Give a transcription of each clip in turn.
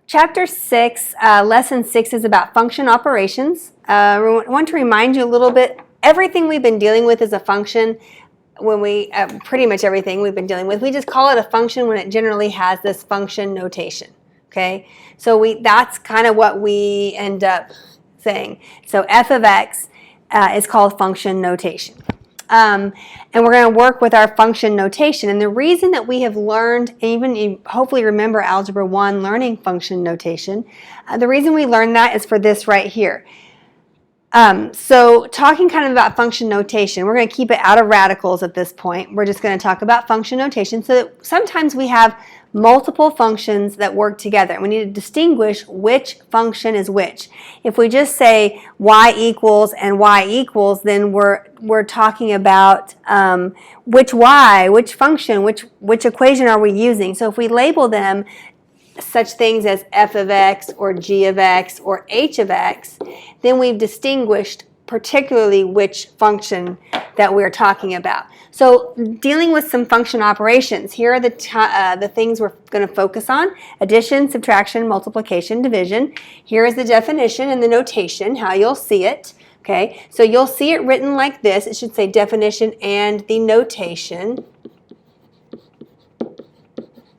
Chapter 6, Lesson 6 is about function operations. I want to remind you a little bit, everything we've been dealing with is a function. When we, pretty much everything we've been dealing with, we just call it a function when it generally has this function notation, okay? So that's kind of what we end up saying. So f of x is called function notation. And we're going to work with our function notation. And the reason that we have learned, even you hopefully remember Algebra 1 learning function notation, the reason we learned that is for this right here. So talking kind of about function notation, we're going to keep it out of radicals at this point. We're just going to talk about function notation so that sometimes we have multiple functions that work together. We need to distinguish which function is which. If we just say y equals and y equals, then we're talking about which function, which equation are we using. So if we label them such things as f of x or g of x or h of x, then we've distinguished particularly which function that we're talking about. So dealing with some function operations, here are the things we're going to focus on: addition, subtraction, multiplication, division. Here is the definition and the notation, how you'll see it. Okay, so you'll see it written like this. It should say definition and the notation.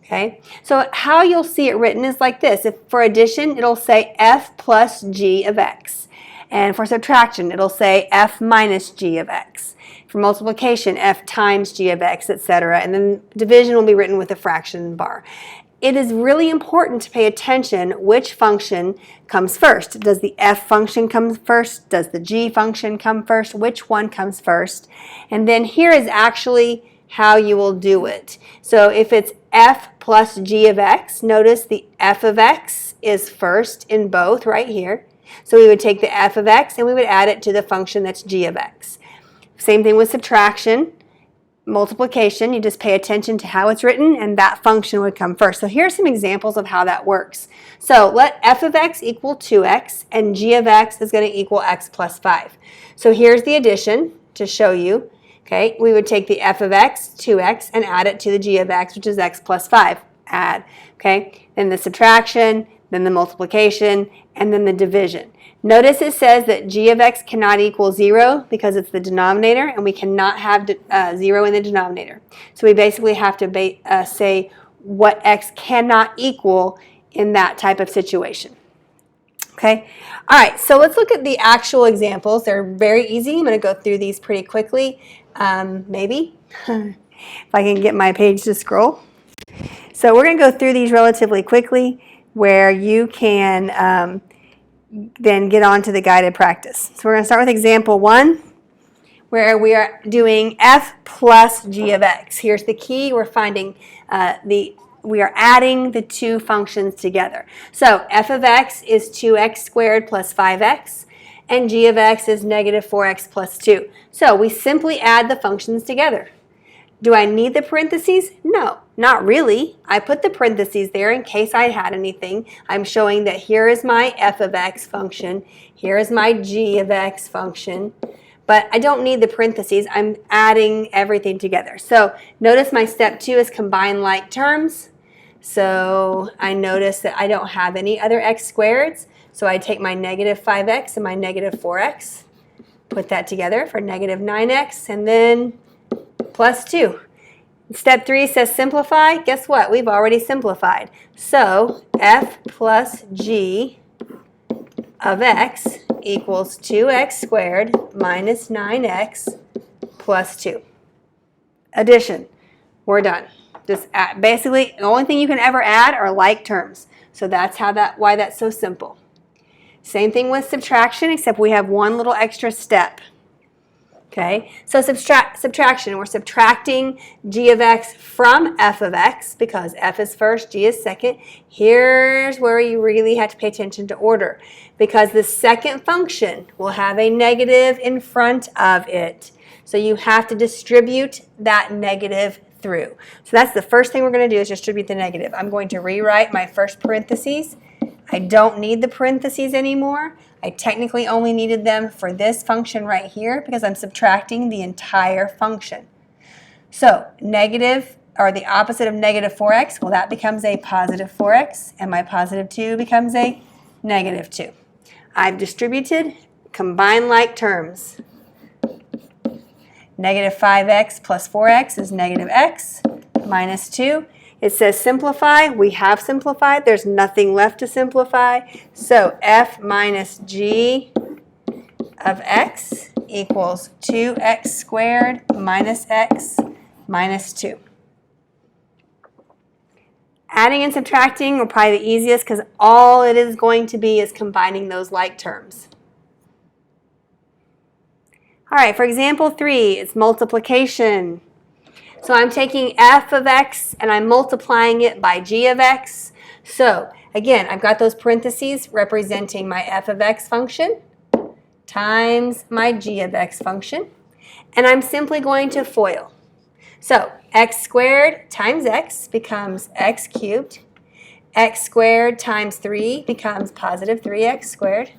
Okay, so how you'll see it written is like this. If for addition, it'll say f plus g of x. And for subtraction, it'll say f minus g of x. For multiplication, f times g of x, etc. And then division will be written with a fraction bar. It is really important to pay attention which function comes first. Does the f function come first? Does the g function come first? Which one comes first? And then here is actually how you will do it. So if it's f plus g of x, notice the f of x is first in both right here. So we would take the f of x and we would add it to the function that's g of x. Same thing with subtraction. Multiplication, you just pay attention to how it's written and that function would come first. So here are some examples of how that works. So let f of x equal 2x and g of x is going to equal x plus 5. So here's the addition to show you. Okay, we would take the f of x, 2x, and add it to the g of x, which is x plus 5. Add. Okay, then the subtraction, then the multiplication, and then the division. Notice it says that g of x cannot equal 0 because it's the denominator, and we cannot have 0 in the denominator. So we basically have to say what x cannot equal in that type of situation. Okay, all right, so let's look at the actual examples. They're very easy. I'm going to go through these pretty quickly. Maybe, if I can get my page to scroll. So we're going to go through these relatively quickly where you can then get on to the guided practice. So we're going to start with example 1 where we are doing f plus g of x. Here's the key. We're finding we are adding the two functions together. So f of x is 2x squared plus 5x, and g of x is negative 4x plus 2. So we simply add the functions together. Do I need the parentheses? No, not really. I put the parentheses there in case I had anything. I'm showing that here is my f of x function, here is my g of x function, but I don't need the parentheses. I'm adding everything together. So notice my step 2 is combine like terms. So I notice that I don't have any other x squareds. So I take my negative 5x and my negative 4x, put that together for negative 9x, and then plus 2. Step 3 says simplify. Guess what? We've already simplified. So f plus g of x equals 2x squared minus 9x plus 2. Addition. We're done. Just add. Basically, the only thing you can ever add are like terms. So that's why that's so simple. Same thing with subtraction, except we have one little extra step. Okay, so subtraction, we're subtracting g of x from f of x because f is first, g is second. Here's where you really have to pay attention to order because the second function will have a negative in front of it. So you have to distribute that negative through. So that's the first thing we're going to do is distribute the negative. I'm going to rewrite my first parentheses. I don't need the parentheses anymore. I technically only needed them for this function right here because I'm subtracting the entire function. So negative or the opposite of negative 4x, well, that becomes a positive 4x, and my positive 2 becomes a negative 2. I've distributed combined like terms. Negative 5x plus 4x is negative x minus 2. It says simplify. We have simplified. There's nothing left to simplify. So f minus g of x equals 2x squared minus x minus 2. Adding and subtracting are probably the easiest because all it is going to be is combining those like terms. All right, for example 3, it's multiplication. So I'm taking f of x and I'm multiplying it by g of x. So again, I've got those parentheses representing my f of x function times my g of x function. And I'm simply going to FOIL. So x squared times x becomes x cubed. X squared times 3 becomes positive 3x squared.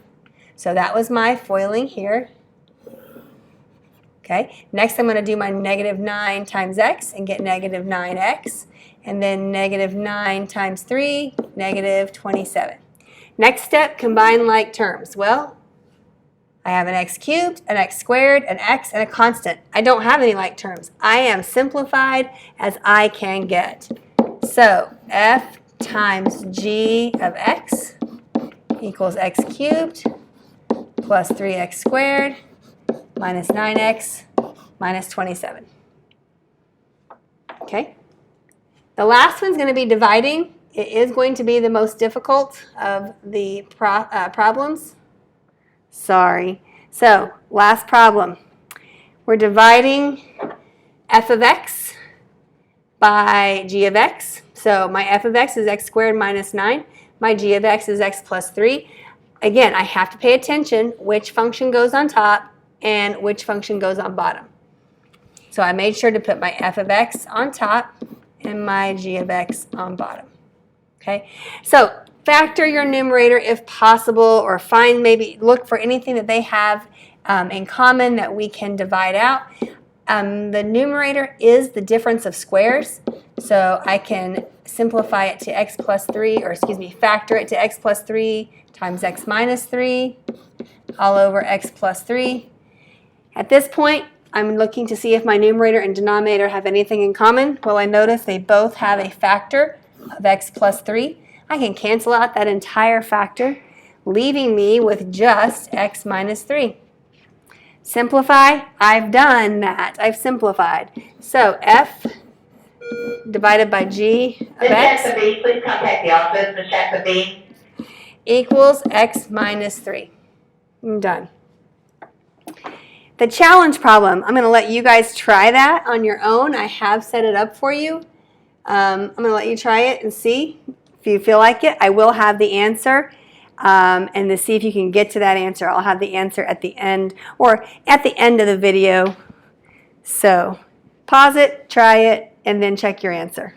So that was my FOILing here. Okay, next I'm going to do my negative 9 times x and get negative 9x. And then negative 9 times 3, negative 27. Next step, combine like terms. Well, I have an x cubed, an x squared, an x, and a constant. I don't have any like terms. I am simplified as I can get. So f times g of x equals x cubed plus 3x squared minus 9x minus 27. Okay. The last one's going to be dividing. It is going to be the most difficult of the problems. Sorry. So, last problem. We're dividing f of x by g of x. So, my f of x is x squared minus 9. My g of x is x plus 3. Again, I have to pay attention which function goes on top and which function goes on bottom. So, I made sure to put my f of x on top and my g of x on bottom. Okay? So, factor your numerator if possible, or maybe look for anything that they have in common that we can divide out. The numerator is the difference of squares, so I can simplify it to x plus 3, or excuse me, factor it to x plus 3 times x minus 3 all over x plus 3. At this point, I'm looking to see if my numerator and denominator have anything in common. Well, I notice they both have a factor of x plus 3. I can cancel out that entire factor, leaving me with just x minus 3. Simplify, I've done that. I've simplified. So f divided by g of x please contact the office, Ms. Jackson equals x minus 3. I'm done. The challenge problem, I'm going to let you guys try that on your own. I have set it up for you. I'm going to let you try it and see if you feel like it. I will have the answer, and to see if you can get to that answer, I'll have the answer at the end, or at the end of the video. So pause it, try it, and then check your answer.